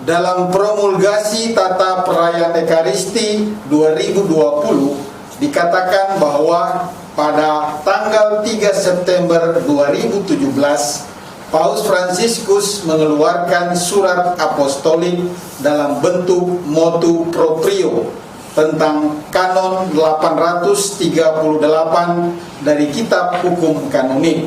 Dalam promulgasi Tata Perayaan Ekaristi 2020 dikatakan bahwa pada tanggal 3 September 2017 Paus Fransiskus mengeluarkan surat apostolik dalam bentuk motu proprio tentang kanon 838 dari Kitab Hukum Kanonik.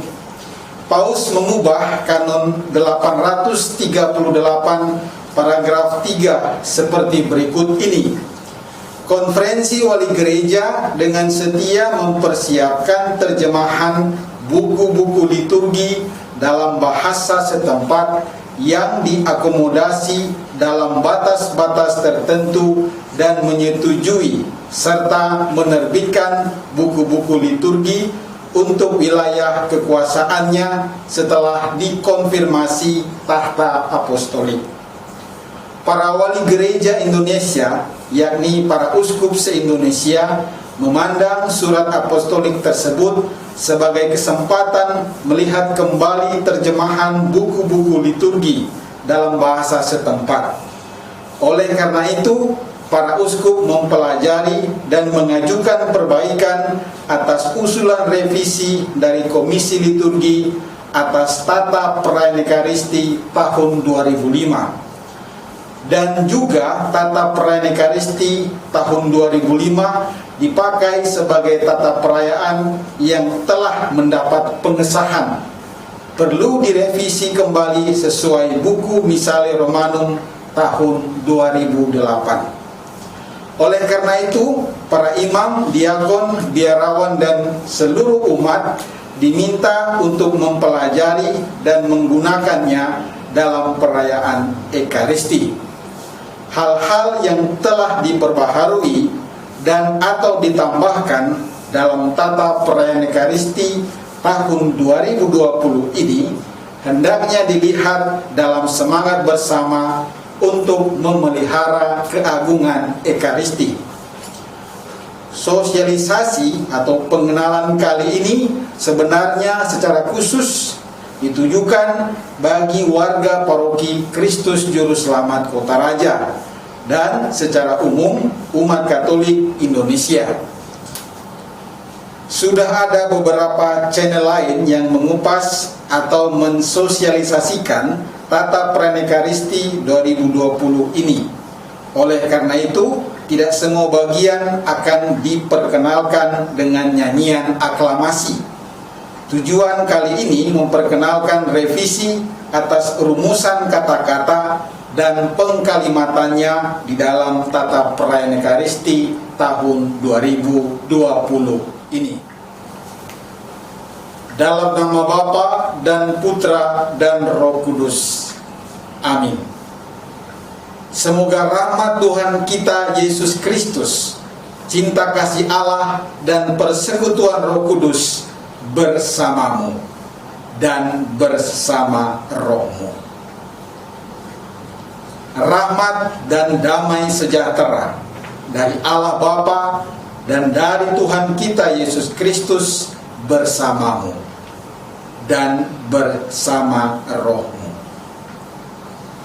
Paus mengubah kanon 838 paragraf 3 seperti berikut ini. Konferensi Wali Gereja dengan setia mempersiapkan terjemahan buku-buku liturgi dalam bahasa setempat yang diakomodasi dalam batas-batas tertentu dan menyetujui serta menerbitkan buku-buku liturgi untuk wilayah kekuasaannya setelah dikonfirmasi tahta apostolik. Para wali gereja Indonesia, yakni para uskup se-Indonesia, memandang surat apostolik tersebut sebagai kesempatan melihat kembali terjemahan buku-buku liturgi dalam bahasa setempat. Oleh karena itu, para uskup mempelajari dan mengajukan perbaikan atas usulan revisi dari Komisi Liturgi atas Tata Perayaan Ekaristi tahun 2005. Dan juga Tata Perayaan Ekaristi tahun 2005 dipakai sebagai tata perayaan yang telah mendapat pengesahan. Perlu direvisi kembali sesuai buku Missale Romanum tahun 2008. Oleh karena itu, para imam, diakon, biarawan, dan seluruh umat diminta untuk mempelajari dan menggunakannya dalam perayaan Ekaristi. Hal-hal yang telah diperbaharui dan atau ditambahkan dalam Tata Perayaan Ekaristi tahun 2020 ini hendaknya dilihat dalam semangat bersama untuk memelihara keagungan Ekaristi. Sosialisasi atau pengenalan kali ini sebenarnya secara khusus ditujukan bagi warga paroki Kristus Juru Selamat Kota Raja dan secara umum umat Katolik Indonesia. Sudah ada beberapa channel lain yang mengupas atau mensosialisasikan Tata Perayaan Ekaristi 2020 ini. Oleh karena itu, tidak semua bagian akan diperkenalkan dengan nyanyian aklamasi. Tujuan kali ini memperkenalkan revisi atas rumusan kata-kata dan pengkalimatannya di dalam Tata Perayaan Ekaristi tahun 2020 ini. Dalam nama Bapa dan Putra dan Roh Kudus. Amin. Semoga rahmat Tuhan kita Yesus Kristus, cinta kasih Allah, dan persekutuan Roh Kudus bersamamu dan bersama rohmu. Rahmat dan damai sejahtera dari Allah Bapa dan dari Tuhan kita Yesus Kristus bersamamu dan bersama rohmu.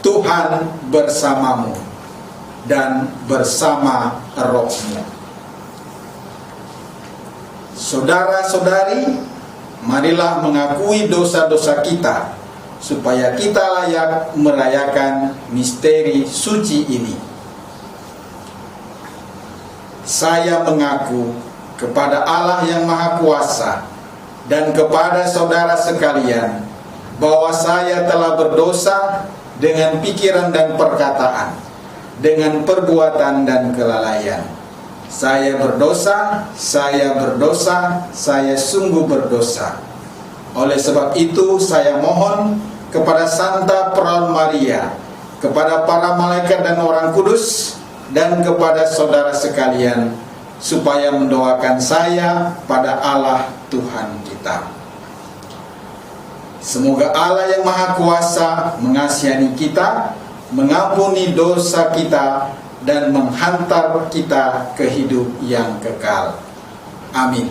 Tuhan bersamamu dan bersama rohmu. Saudara-saudari, marilah mengakui dosa-dosa kita, supaya kita layak merayakan misteri suci ini. Saya mengaku kepada Allah yang Maha Kuasa dan kepada saudara sekalian, bahwa saya telah berdosa dengan pikiran dan perkataan, dengan perbuatan dan kelalaian. Saya berdosa, saya sungguh berdosa. Oleh sebab itu saya mohon kepada Santa Perawan Maria, kepada para malaikat dan orang kudus, dan kepada saudara sekalian, supaya mendoakan saya pada Allah Tuhan kita. Semoga Allah yang Maha Kuasa mengasihi kita, mengampuni dosa kita, dan menghantar kita ke hidup yang kekal. Amin.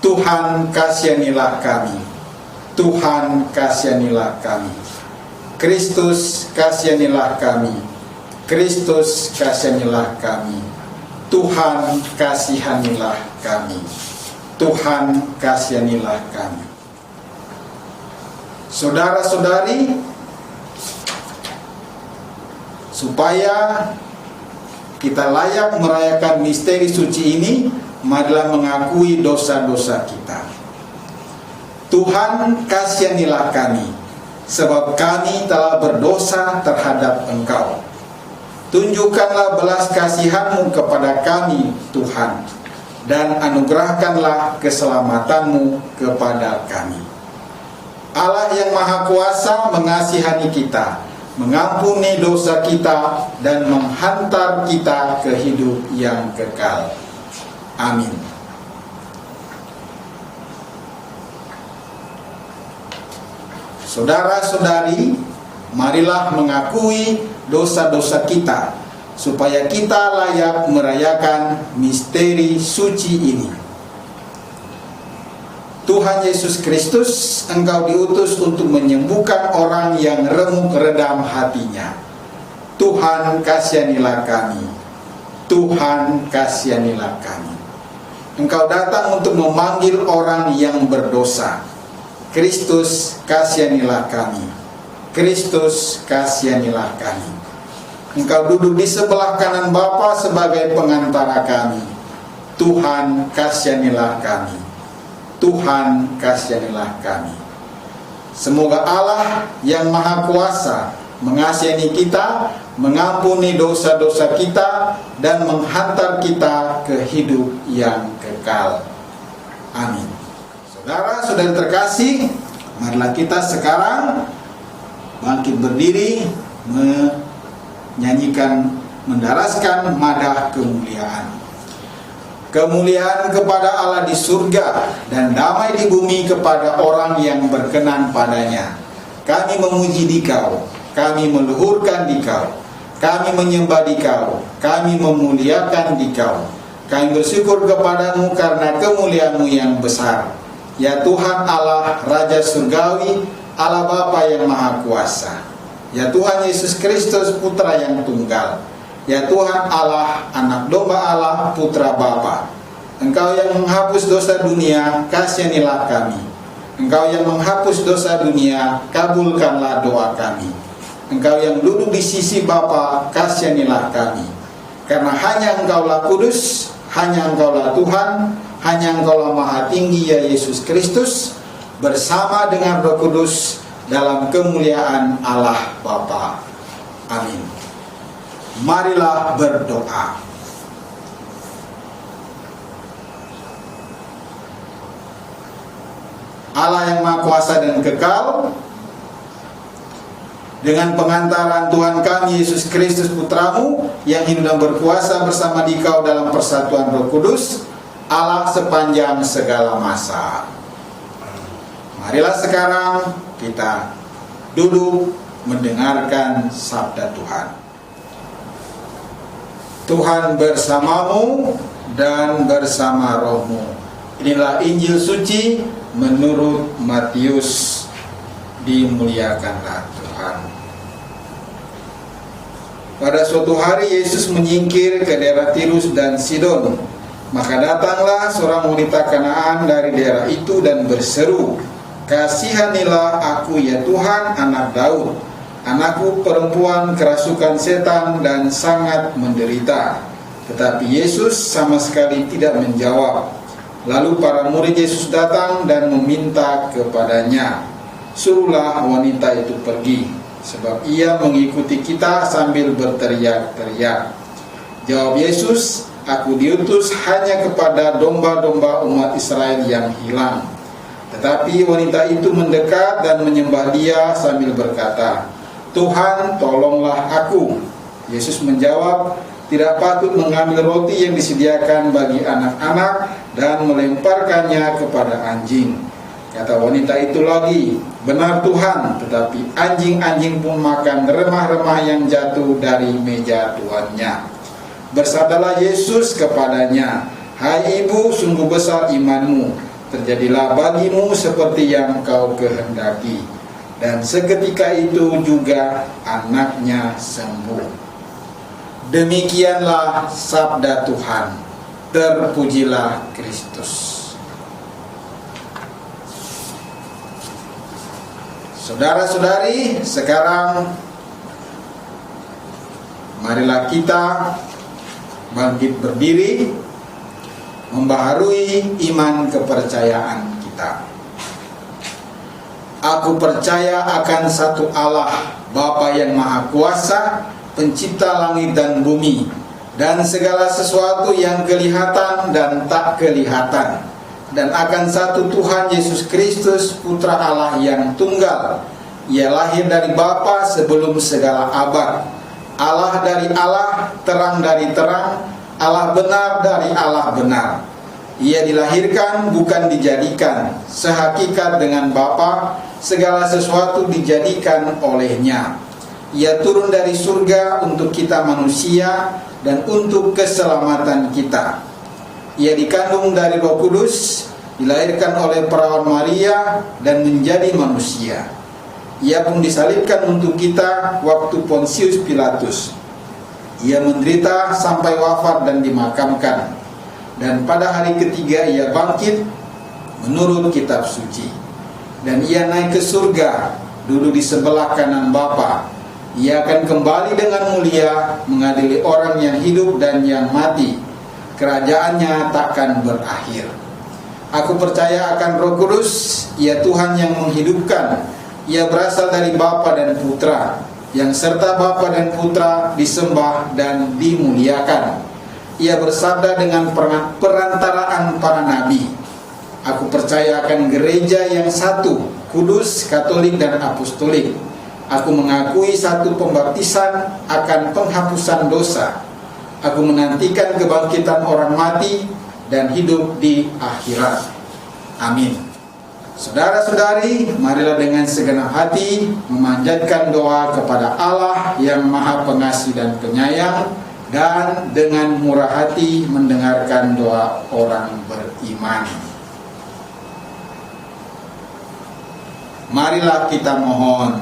Tuhan kasihanilah kami. Tuhan kasihanilah kami. Kristus, kasihanilah kami. Kristus, kasihanilah kami. Tuhan, kasihanilah kami. Tuhan, kasihanilah kami. Saudara-saudari, supaya kita layak merayakan misteri suci ini, marilah mengakui dosa-dosa kita. Tuhan, kasihanilah kami, sebab kami telah berdosa terhadap Engkau. Tunjukkanlah belas kasihan-Mu kepada kami, Tuhan, dan anugerahkanlah keselamatan-Mu kepada kami. Allah yang Maha Kuasa mengasihani kita, mengampuni dosa kita, dan menghantar kita ke hidup yang kekal. Amin. Saudara-saudari, marilah mengakui dosa-dosa kita, supaya kita layak merayakan misteri suci ini. Tuhan Yesus Kristus, Engkau diutus untuk menyembuhkan orang yang remuk redam hatinya. Tuhan, kasihanilah kami. Tuhan, kasihanilah kami. Engkau datang untuk memanggil orang yang berdosa. Kristus, kasihanilah kami. Kristus, kasihanilah kami. Engkau duduk di sebelah kanan Bapa sebagai pengantara kami. Tuhan, kasihanilah kami. Tuhan, kasihanilah kami. Semoga Allah yang Maha Kuasa mengasihani kita, mengampuni dosa-dosa kita, dan menghantar kita ke hidup yang kekal. Amin. Saudara-saudari terkasih, marilah kita sekarang bangkit berdiri, menyanyikan, mendaraskan madah kemuliaan. Kemuliaan kepada Allah di surga dan damai di bumi kepada orang yang berkenan padanya. Kami memuji Dikau, kami meluhurkan Dikau, kami menyembah Dikau, kami memuliakan Dikau. Kami bersyukur kepadamu karena kemuliaan-Mu yang besar. Ya Tuhan Allah, Raja Surgawi, Allah Bapa yang Maha Kuasa. Ya Tuhan Yesus Kristus, Putra yang Tunggal. Ya Tuhan Allah, Anak Domba Allah, Putra Bapa. Engkau yang menghapus dosa dunia, kasihanilah kami. Engkau yang menghapus dosa dunia, kabulkanlah doa kami. Engkau yang duduk di sisi Bapa, kasihanilah kami. Karena hanya Engkaulah kudus, hanya Engkaulah Tuhan, hanya Engkaulah Maha Tinggi, ya Yesus Kristus, bersama dengan Roh Kudus dalam kemuliaan Allah Bapa. Amin. Marilah berdoa. Allah yang Maha Kuasa dan kekal, dengan pengantaran Tuhan kami Yesus Kristus Putramu yang hidup dan berkuasa bersama Dikau dalam persatuan Roh Kudus, Allah sepanjang segala masa. Marilah sekarang kita duduk mendengarkan sabda Tuhan. Tuhan bersamamu dan bersama rohmu. Inilah Injil suci menurut Matius. Dimuliakanlah Tuhan. Pada suatu hari Yesus menyingkir ke daerah Tirus dan Sidon. Maka datanglah seorang wanita Kanaan dari daerah itu dan berseru, "Kasihanilah aku ya Tuhan, anak Daud. Anakku perempuan kerasukan setan dan sangat menderita." Tetapi Yesus sama sekali tidak menjawab. Lalu para murid Yesus datang dan meminta kepadanya, "Suruhlah wanita itu pergi, sebab ia mengikuti kita sambil berteriak-teriak." Jawab Yesus, "Aku diutus hanya kepada domba-domba umat Israel yang hilang." Tetapi wanita itu mendekat dan menyembah Dia sambil berkata, "Tuhan, tolonglah aku." Yesus menjawab, "Tidak patut mengambil roti yang disediakan bagi anak-anak dan melemparkannya kepada anjing." Kata wanita itu lagi, "Benar Tuhan, tetapi anjing-anjing pun makan remah-remah yang jatuh dari meja tuannya." Bersabdalah Yesus kepadanya, "Hai ibu, sungguh besar imanmu, terjadilah bagimu seperti yang kau kehendaki." dan seketika itu juga anaknya sembuh. Demikianlah sabda Tuhan. Terpujilah Kristus. Saudara-saudari, sekarang marilah kita bangkit berdiri, membaharui iman kepercayaan kita. Aku percaya akan satu Allah, Bapa yang Maha Kuasa, pencipta langit dan bumi, dan segala sesuatu yang kelihatan dan tak kelihatan, dan akan satu Tuhan Yesus Kristus, Putra Allah yang tunggal. Ia lahir dari Bapa sebelum segala abad, Allah dari Allah, terang dari terang, Allah benar dari Allah benar. Ia dilahirkan bukan dijadikan, sehakikat dengan Bapa, segala sesuatu dijadikan olehnya. Ia turun dari surga untuk kita manusia dan untuk keselamatan kita. Ia dikandung dari Roh Kudus, dilahirkan oleh perawan Maria dan menjadi manusia. Ia pun disalibkan untuk kita waktu Pontius Pilatus. Ia menderita sampai wafat dan dimakamkan. Dan pada hari ketiga ia bangkit menurut kitab suci. Dan ia naik ke surga, duduk di sebelah kanan Bapa. Ia akan kembali dengan mulia mengadili orang yang hidup dan yang mati. Kerajaannya takkan berakhir. Aku percaya akan Roh Kudus, Ia Tuhan yang menghidupkan. Ia berasal dari Bapa dan Putra, yang serta Bapa dan Putra disembah dan dimuliakan. Ia bersabda dengan perantaraan para nabi. Aku percaya akan gereja yang satu, kudus, katolik dan apostolik. Aku mengakui satu pembaptisan akan penghapusan dosa. Aku menantikan kebangkitan orang mati dan hidup di akhirat. Amin. Saudara-saudari, marilah dengan segenap hati memanjatkan doa kepada Allah yang Maha Pengasih dan Penyayang, dan dengan murah hati mendengarkan doa orang beriman. Marilah kita mohon,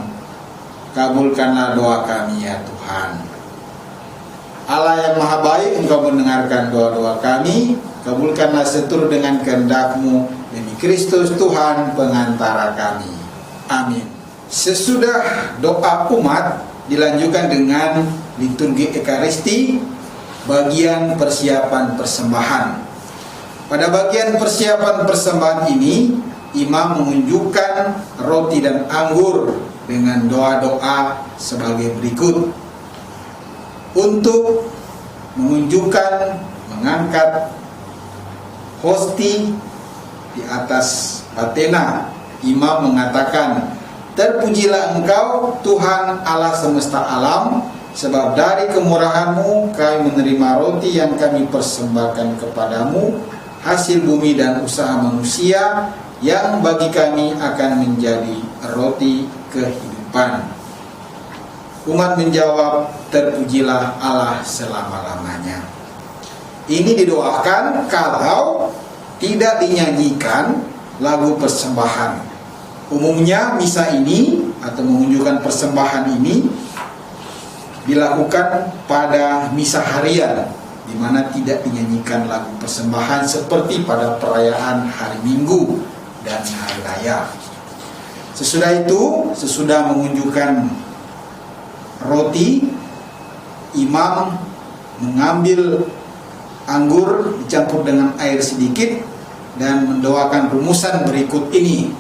kabulkanlah doa kami ya Tuhan. Allah yang Maha Baik, Engkau mendengarkan doa-doa kami, kabulkanlah seturut dengan kehendak-Mu demi Kristus Tuhan pengantara kami. Amin. Sesudah doa umat dilanjutkan dengan liturgi Ekaristi, bagian persiapan persembahan. Pada bagian persiapan persembahan ini, imam menunjukkan roti dan anggur dengan doa-doa sebagai berikut. Untuk menunjukkan mengangkat hosti di atas patena, imam mengatakan, terpujilah Engkau Tuhan Allah semesta alam, sebab dari kemurahan-Mu kami menerima roti yang kami persembahkan kepadamu, hasil bumi dan usaha manusia, yang bagi kami akan menjadi roti kehidupan. Umat menjawab, terpujilah Allah selama-lamanya. Ini didoakan kalau tidak dinyanyikan lagu persembahan. Umumnya misa ini atau menunjukkan persembahan ini dilakukan pada misa harian, di mana tidak dinyanyikan lagu persembahan seperti pada perayaan hari Minggu dan hari raya. Sesudah itu, sesudah mengunjukkan roti, imam mengambil anggur dicampur dengan air sedikit dan mendoakan rumusan berikut ini.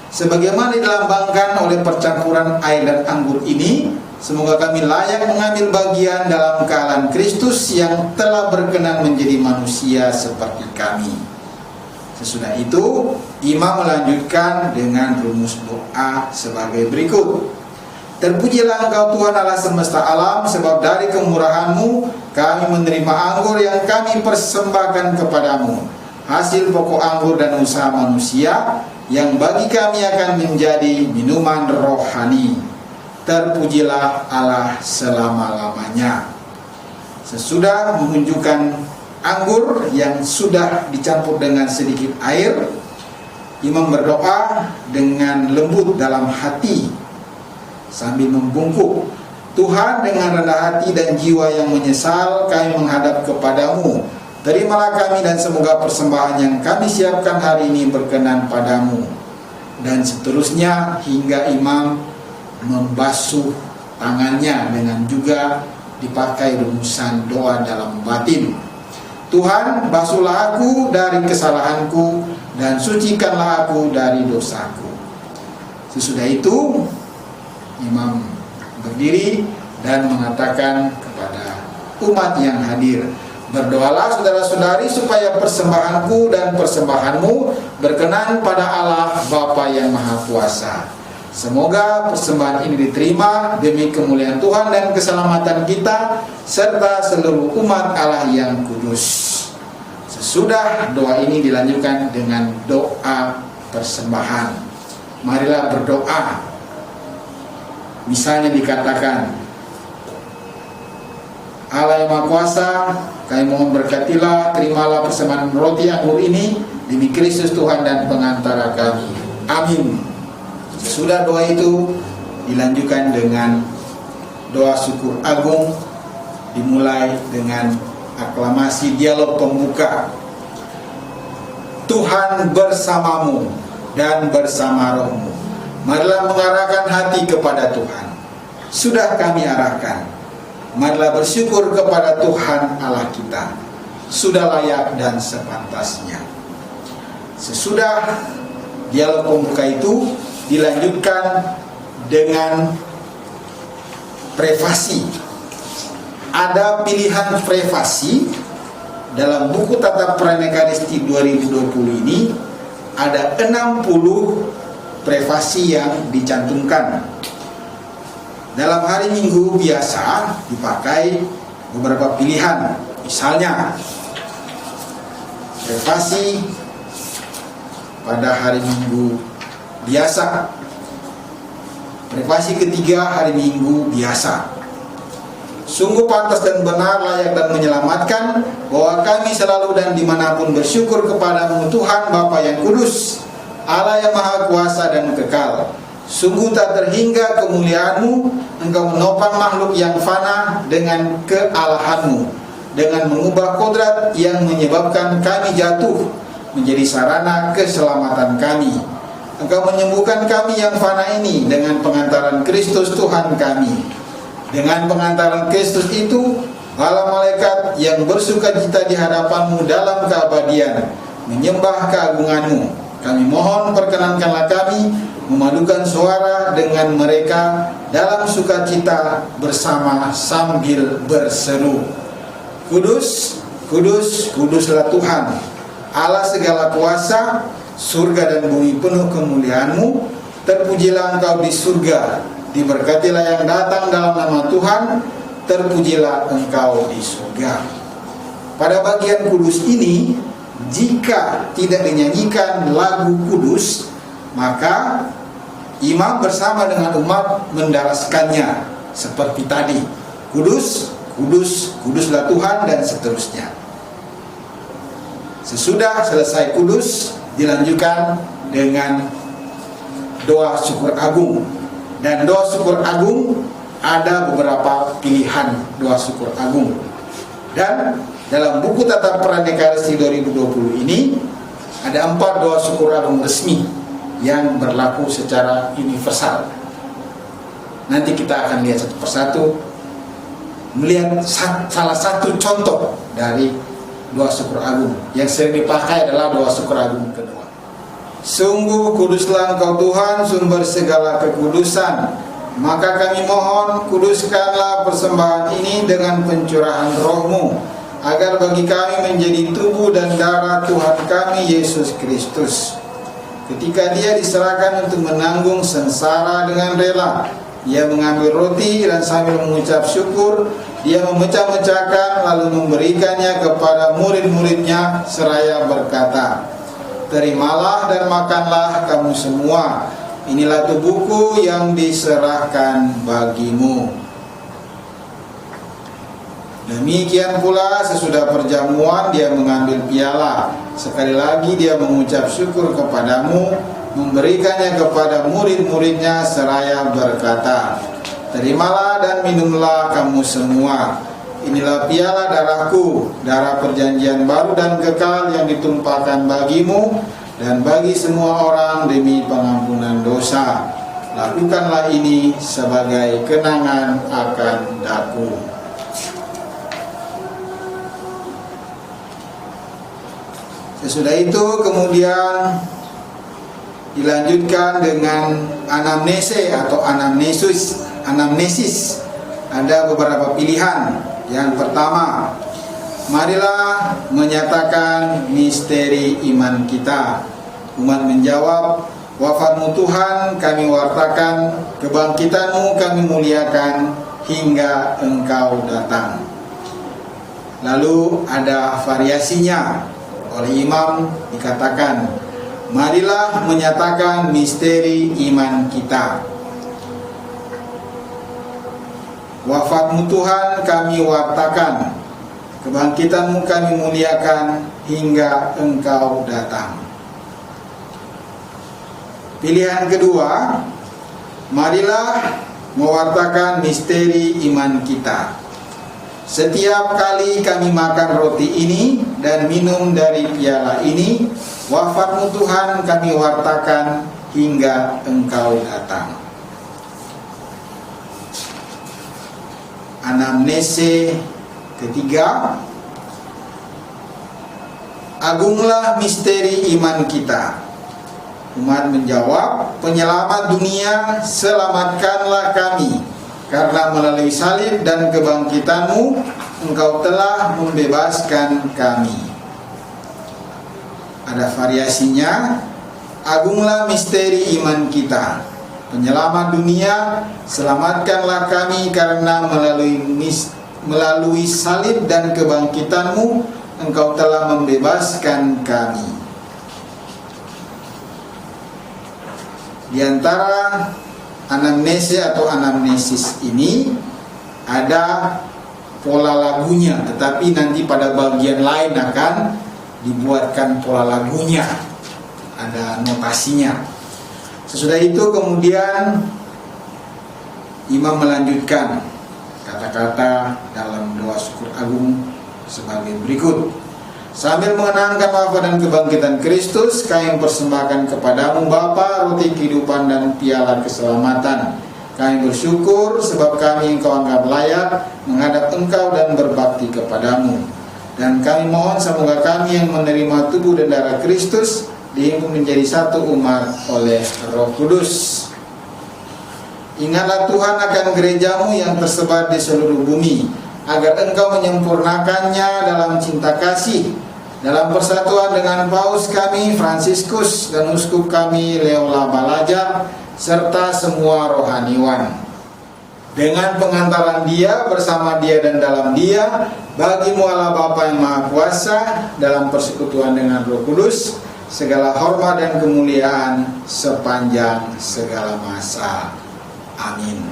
Sebagaimana dilambangkan oleh percampuran air dan anggur ini, semoga kami layak mengambil bagian dalam kealahan Kristus yang telah berkenan menjadi manusia seperti kami. Sesudah itu, imam melanjutkan dengan rumus doa sebagai berikut. Terpujilah Engkau Tuhan Allah semesta alam, sebab dari kemurahan-Mu kami menerima anggur yang kami persembahkan kepadamu, hasil pokok anggur dan usaha manusia, yang bagi kami akan menjadi minuman rohani. Terpujilah Allah selama-lamanya. Sesudah menunjukkan anggur yang sudah dicampur dengan sedikit air, Imam berdoa dengan lembut dalam hati sambil membungkuk. Tuhan, dengan rendah hati dan jiwa yang menyesal kami menghadap kepadamu. Terimalah kami dan semoga persembahan yang kami siapkan hari ini berkenan padamu. Dan seterusnya hingga imam membasuh tangannya dengan juga dipakai rumusan doa dalam batin. Tuhan, basuhlah aku dari kesalahanku dan sucikanlah aku dari dosaku. Sesudah itu imam berdiri dan mengatakan kepada umat yang hadir, berdoalah saudara-saudari supaya persembahanku dan persembahanmu berkenan pada Allah Bapa yang Maha Kuasa. Semoga persembahan ini diterima demi kemuliaan Tuhan dan keselamatan kita serta seluruh umat Allah yang kudus. Sesudah doa ini dilanjutkan dengan doa persembahan. Marilah berdoa. Misalnya dikatakan, Allah yang Maha Kuasa, kami mohon berkatilah, terimalah persembahan roti anggur ini demi Kristus Tuhan dan pengantara kami. Amin. Sesudah doa itu dilanjutkan dengan doa syukur agung, dimulai dengan aklamasi dialog pembuka. Tuhan bersamamu dan bersama rohmu. Marilah mengarahkan hati kepada Tuhan. Sudah kami arahkan. Marilah bersyukur kepada Tuhan Allah kita. Sudah layak dan sepantasnya. Sesudah dialog pembuka itu dilanjutkan dengan prefasi. Ada pilihan prefasi dalam buku Tata Perayaan Ekaristi 2020 ini. Ada 60 prefasi yang dicantumkan. Dalam hari Minggu biasa dipakai beberapa pilihan. Misalnya prefasi pada hari Minggu biasa. Prefasi ketiga hari Minggu biasa. Sungguh pantas dan benar, layak dan menyelamatkan bahwa kami selalu dan dimanapun bersyukur kepadamu Tuhan Bapa yang kudus, Allah yang Maha Kuasa dan kekal. Sungguh tak terhingga kemuliaanmu, engkau menopang makhluk yang fana dengan kealahanmu, dengan mengubah kodrat yang menyebabkan kami jatuh menjadi sarana keselamatan kami. Engkau menyembuhkan kami yang fana ini dengan pengantaran Kristus Tuhan kami. Dengan pengantaran Kristus itu, bala malaikat yang bersukacita di hadapanmu dalam keabadian menyembah keagunganmu. Kami mohon perkenankanlah kami memadukan suara dengan mereka dalam sukacita bersama sambil berseru, Kudus, kudus, kuduslah Tuhan, Allah segala kuasa, surga dan bumi penuh kemuliaan-Mu. Terpujilah Engkau di surga, diberkatilah yang datang dalam nama Tuhan, terpujilah Engkau di surga. Pada bagian kudus ini, jika tidak dinyanyikan lagu kudus, maka imam bersama dengan umat mendaraskannya seperti tadi. Kudus, kudus, kuduslah Tuhan, dan seterusnya. Sesudah selesai kudus, dilanjutkan dengan doa syukur agung. Dan doa syukur agung ada beberapa pilihan doa syukur agung. Dan dalam buku Tata Perayaan Ekaristi 2020 ini ada 4 doa syukur agung resmi yang berlaku secara universal. Nanti kita akan lihat satu persatu, melihat salah satu contoh dari doa syukur agung. Yang sering dipakai adalah doa syukur agung kedua. Sungguh kuduslah Engkau Tuhan, sumber segala kekudusan. Maka kami mohon, kuduskanlah persembahan ini dengan pencurahan roh-Mu, agar bagi kami menjadi tubuh dan darah Tuhan kami Yesus Kristus. Ketika Dia diserahkan untuk menanggung sengsara dengan rela, Dia mengambil roti dan sambil mengucap syukur, Dia memecah-mecahkan lalu memberikannya kepada murid-muridnya seraya berkata, Terimalah dan makanlah kamu semua, inilah tubuhku yang diserahkan bagimu. Demikian pula sesudah perjamuan dia mengambil piala. Sekali lagi dia mengucap syukur kepadamu, memberikannya kepada murid-muridnya seraya berkata, terimalah dan minumlah kamu semua. Inilah piala darahku, darah perjanjian baru dan kekal yang ditumpahkan bagimu dan bagi semua orang demi pengampunan dosa. Lakukanlah ini sebagai kenangan akan daku. Sesudah itu kemudian dilanjutkan dengan anamnese atau anamnesis. Ada beberapa pilihan. Yang pertama, marilah menyatakan misteri iman kita. Umat menjawab, wafatmu Tuhan kami wartakan, kebangkitanmu kami muliakan hingga engkau datang. Lalu ada variasinya. Oleh imam dikatakan, marilah menyatakan misteri iman kita. Wafatmu Tuhan kami wartakan, kebangkitanmu kami muliakan hingga engkau datang. Pilihan kedua, marilah mewartakan misteri iman kita. Setiap kali kami makan roti ini dan minum dari piala ini, wafatmu Tuhan kami wartakan hingga engkau datang. Anamnese ketiga, agunglah misteri iman kita. Umat menjawab, penyelamat dunia, selamatkanlah kami, karena melalui salib dan kebangkitanmu, engkau telah membebaskan kami. Ada variasinya, agunglah misteri iman kita. Penyelamat dunia, selamatkanlah kami karena melalui salib dan kebangkitanmu, engkau telah membebaskan kami. Di antara anamnese atau anamnesis ini ada pola lagunya, tetapi nanti pada bagian lain akan dibuatkan pola lagunya, ada notasinya. Sesudah itu kemudian imam melanjutkan kata-kata dalam doa syukur agung sebagai berikut. Sambil mengenangkan wafat dan kebangkitan Kristus, kami persembahkan kepadamu Bapa roti kehidupan dan piala keselamatan. Kami bersyukur sebab kami engkau anggap layak menghadap engkau dan berbakti kepadamu. Dan kami mohon semoga kami yang menerima tubuh dan darah Kristus dihimpun menjadi satu umat oleh Roh Kudus. Ingatlah Tuhan akan gerejamu yang tersebar di seluruh bumi, agar engkau menyempurnakannya dalam cinta kasih, dalam persatuan dengan Paus kami Fransiskus dan uskup kami Leola Balajar serta semua rohaniwan. Dengan pengantaran dia, bersama dia dan dalam dia, bagimu Allah Bapa yang Maha Kuasa, dalam persekutuan dengan Roh Kudus, segala hormat dan kemuliaan sepanjang segala masa. Amin.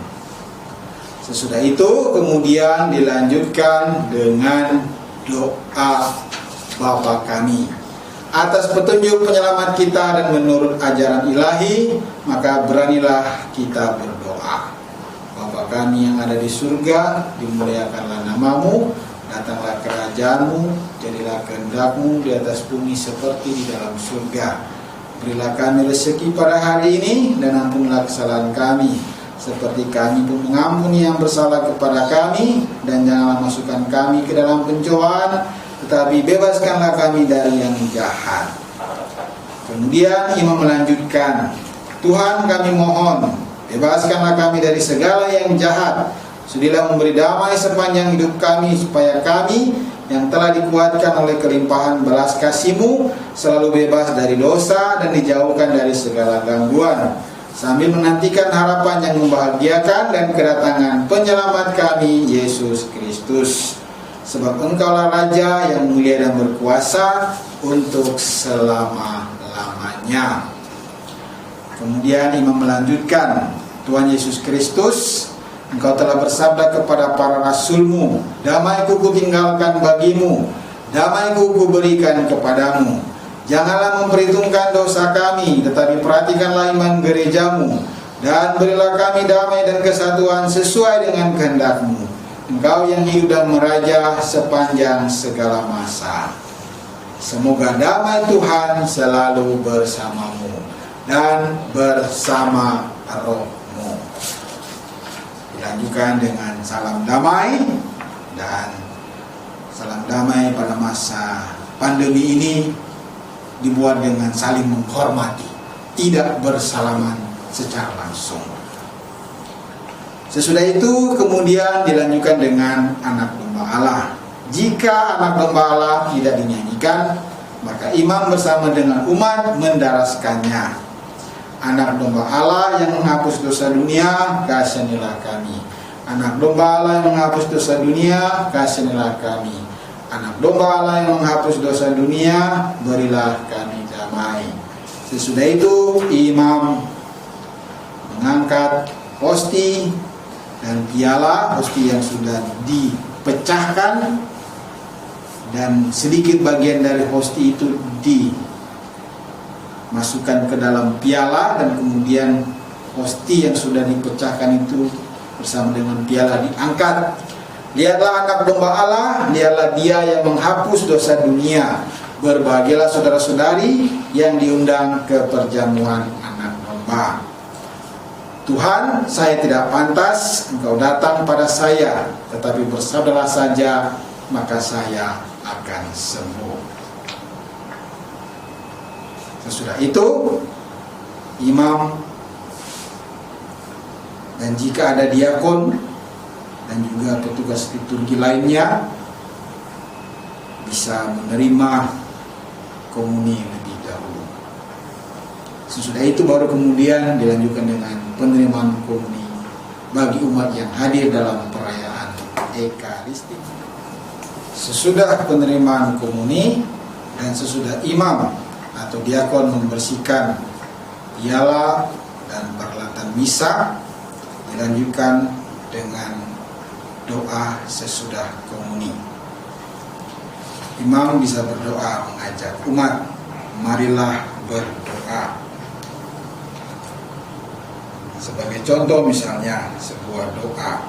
Sesudah itu kemudian dilanjutkan dengan doa Bapa kami. Atas petunjuk penyelamat kita dan menurut ajaran ilahi, maka beranilah kita berdoa. Bapa kami yang ada di surga, dimuliakanlah namamu, datanglah kerajaanmu, jadilah kehendakmu di atas bumi seperti di dalam surga. Berilah kami rezeki pada hari ini, dan ampunilah kesalahan kami, seperti kami pun mengampuni yang bersalah kepada kami, dan janganlah masukkan kami ke dalam pencobaan, tetapi bebaskanlah kami dari yang jahat. Kemudian imam melanjutkan, Tuhan kami mohon, bebaskanlah kami dari segala yang jahat. Sudilah memberi damai sepanjang hidup kami, supaya kami yang telah dikuatkan oleh kelimpahan belas kasih-Mu selalu bebas dari dosa dan dijauhkan dari segala gangguan, sambil menantikan harapan yang membahagiakan dan kedatangan penyelamat kami, Yesus Kristus. Sebab Engkaulah Raja yang mulia dan berkuasa untuk selama-lamanya. Kemudian imam melanjutkan, Tuhan Yesus Kristus, Engkau telah bersabda kepada para rasul-Mu, damai-Ku kutinggalkan bagimu, damai-Ku kuberikan kepadamu. Janganlah memperhitungkan dosa kami, tetapi perhatikanlah iman gereja-Mu, dan berilah kami damai dan kesatuan sesuai dengan kehendak-Mu. Engkau yang hidup dan meraja sepanjang segala masa. Semoga damai Tuhan selalu bersamamu dan bersama rohmu. Dilanjutkan dengan salam damai, dan salam damai pada masa pandemi ini dibuat dengan saling menghormati, tidak bersalaman secara langsung. Sesudah itu kemudian dilanjutkan dengan anak domba Allah. Jika anak domba Allah tidak dinyanyikan, maka imam bersama dengan umat mendaraskannya. Anak domba Allah yang menghapus dosa dunia, kasihanilah kami. Anak domba Allah yang menghapus dosa dunia, kasihanilah kami. Anak domba Allah yang menghapus dosa dunia, berilah kami damai. Sesudah itu imam mengangkat hosti dan piala, hosti yang sudah dipecahkan, dan sedikit bagian dari hosti itu dimasukkan ke dalam piala, dan kemudian hosti yang sudah dipecahkan itu bersama dengan piala diangkat. Lihatlah anak domba Allah, lihatlah dia yang menghapus dosa dunia. Berbahagialah saudara-saudari yang diundang ke perjamuan anak domba. Tuhan, saya tidak pantas Engkau datang pada saya, tetapi bersabdalah saja, maka saya akan sembuh. Sesudah itu imam, dan jika ada diakon dan juga petugas liturgi lainnya, bisa menerima komuni lebih dahulu. Sesudah itu baru kemudian dilanjutkan dengan penerimaan komuni bagi umat yang hadir dalam perayaan Ekaristi. Sesudah penerimaan komuni dan sesudah imam atau diakon membersihkan piala dan peralatan misa, dilanjutkan dengan doa sesudah komuni. Imam bisa berdoa mengajak umat, marilah berdoa. Sebagai contoh misalnya sebuah doa,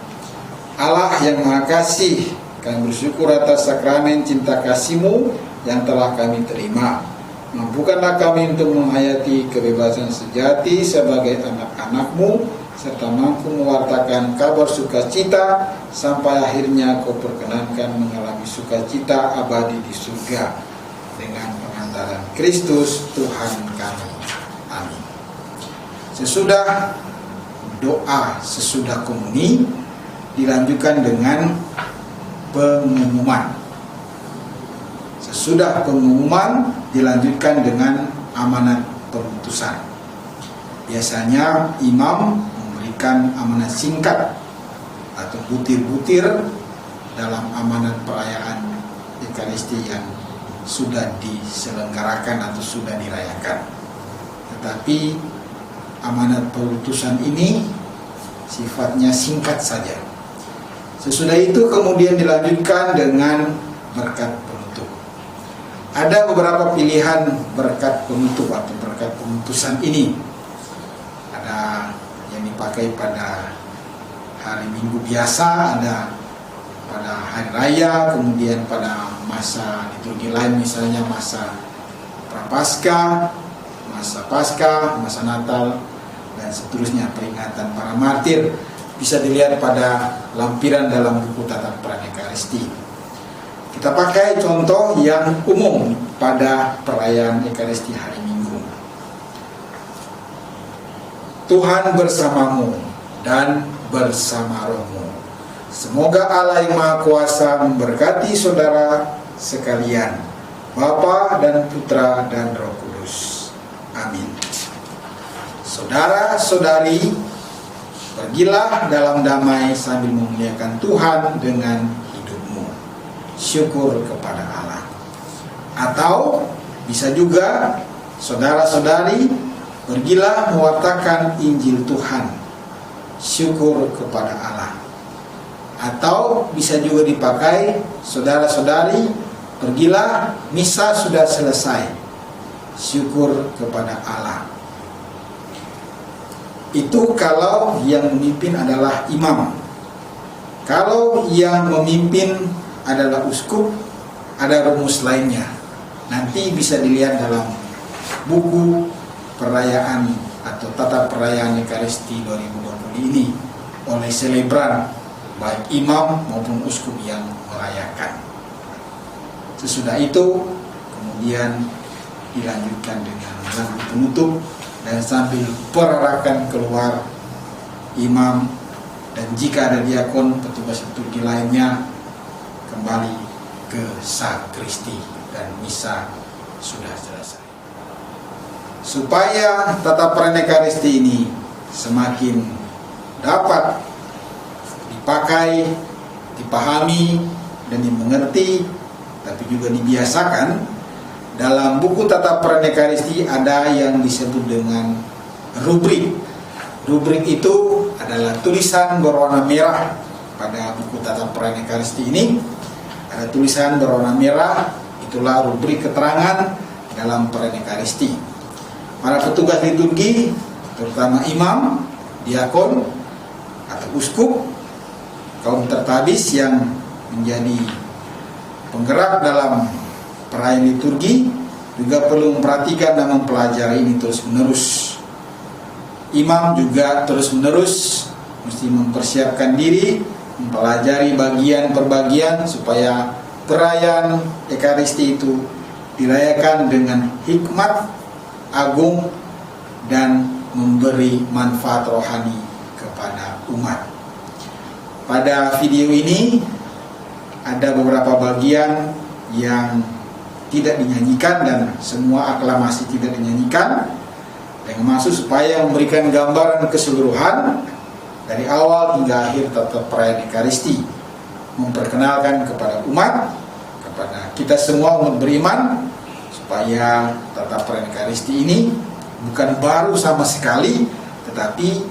Allah yang Maha Kasih, kami bersyukur atas sakramen cinta kasih-Mu yang telah kami terima. Mampukanlah kami untuk menghayati kebebasan sejati sebagai anak-anak-Mu, serta mampu mewartakan kabar sukacita sampai akhirnya Kau perkenankan mengalami sukacita abadi di surga dengan pengantaran Kristus Tuhan kami. Amin. Sesudah doa sesudah komuni dilanjutkan dengan pengumuman. Sesudah pengumuman dilanjutkan dengan amanat pemutusan. Biasanya imam memberikan amanat singkat atau butir-butir dalam amanat perayaan Ekaristi yang sudah diselenggarakan atau sudah dirayakan. Tetapi amanat pemutusan ini sifatnya singkat saja. Sesudah itu kemudian dilanjutkan dengan berkat penutup. Ada beberapa pilihan berkat penutup atau berkat pemutusan ini. Ada yang dipakai pada hari Minggu biasa, ada pada hari raya, kemudian pada masa liturgi lain, misalnya masa Prapaskah, masa Paskah, masa Natal, dan seterusnya, peringatan para martir. Bisa dilihat pada lampiran dalam buku tata peran Ekaristi. Kita pakai contoh yang umum pada perayaan Ekaristi hari Minggu. Tuhan bersamamu dan bersama rohmu. Semoga Allah yang Maha Kuasa memberkati saudara sekalian, Bapa dan Putra dan Roh Kudus. Amin. Saudara-saudari, pergilah dalam damai sambil memuliakan Tuhan dengan hidupmu. Syukur kepada Allah. Atau bisa juga saudara-saudari, pergilah mewartakan Injil Tuhan syukur kepada Allah. Atau bisa juga dipakai, saudara-saudari, pergilah, misa sudah selesai, syukur kepada Allah. Itu kalau yang memimpin adalah imam. Kalau yang memimpin adalah uskup, ada rumus lainnya. Nanti bisa dilihat dalam buku perayaan atau tata perayaan Ekaristi 2020 ini oleh selebran, baik imam maupun uskup yang merayakan. Sesudah itu kemudian dilanjutkan dengan lagu penutup, dan sambil perarakan keluar imam, dan jika ada diakon, petugas liturgi lainnya kembali ke sakristi dan misa sudah selesai. Supaya tata perayaan Ekaristi ini semakin dapat dipakai, dipahami, dan dimengerti, tapi juga dibiasakan, dalam buku tata perayaan Ekaristi ada yang disebut dengan rubrik. Rubrik itu adalah tulisan berwarna merah. Pada buku tata perayaan Ekaristi ini ada tulisan berwarna merah, itulah rubrik keterangan dalam perayaan Ekaristi. Para petugas liturgi, terutama imam, diakon, atau uskup, kaum tertabis yang menjadi penggerak dalam perayaan liturgi, juga perlu memperhatikan dan mempelajari ini terus-menerus. Imam juga terus-menerus mesti mempersiapkan diri, mempelajari bagian per bagian, supaya perayaan Ekaristi itu dirayakan dengan hikmat agung dan memberi manfaat rohani kepada umat. Pada video ini ada beberapa bagian yang tidak dinyanyikan dan semua aklamasi tidak dinyanyikan, dengan maksud supaya memberikan gambaran keseluruhan dari awal hingga akhir tata perayaan Ekaristi, memperkenalkan kepada umat, kepada kita semua umat beriman, supaya tata perayaan Ekaristi ini bukan baru sama sekali, tetapi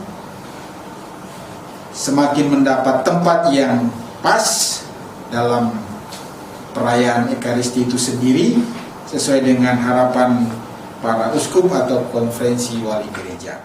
semakin mendapat tempat yang pas dalam perayaan Ekaristi itu sendiri, sesuai dengan harapan para uskup atau konferensi wali gereja.